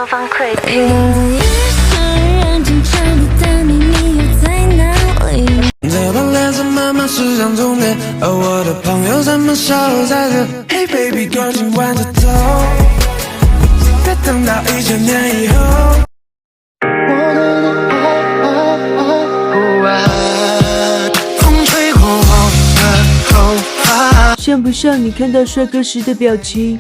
双方窥屏。这把脸色慢慢驶向终点，而我的朋友怎么消失在这 ？Hey baby girl， 今晚就走，别等到1000年以后。风吹过我的头发，像不像你看到帅哥时的表情？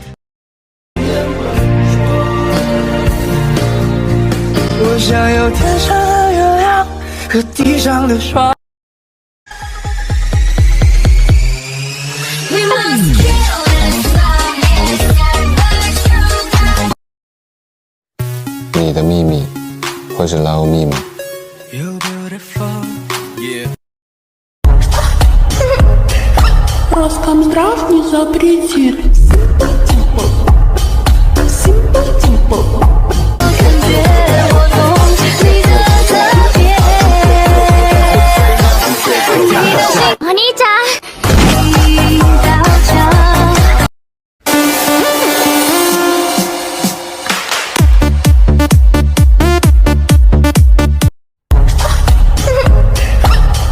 我想有天上的月亮和地上的霜。你的秘密会是牢密吗？ Роском здрав не запретили.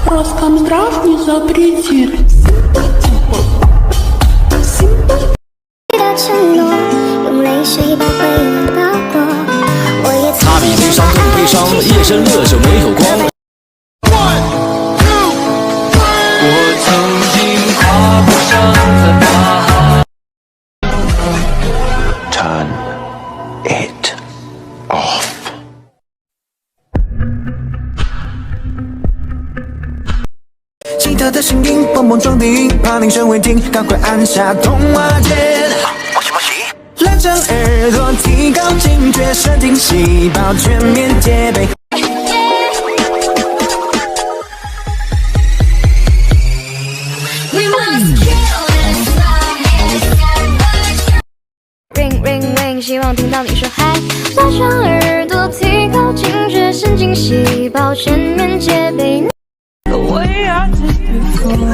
，Роском здрав не запретили. 他比悲伤更悲伤，夜深了就没有光。我曾经跨过山和大海。Turn it off。吉他的声音蹦蹦撞顶，怕铃声未停，赶快按下通话键。拉长耳朵，提高警觉，神经细胞全面戒备。Ring ring ring， 希望听到你说嗨。拉长耳朵，提高警觉，神经细胞全面戒备。 The way I did before,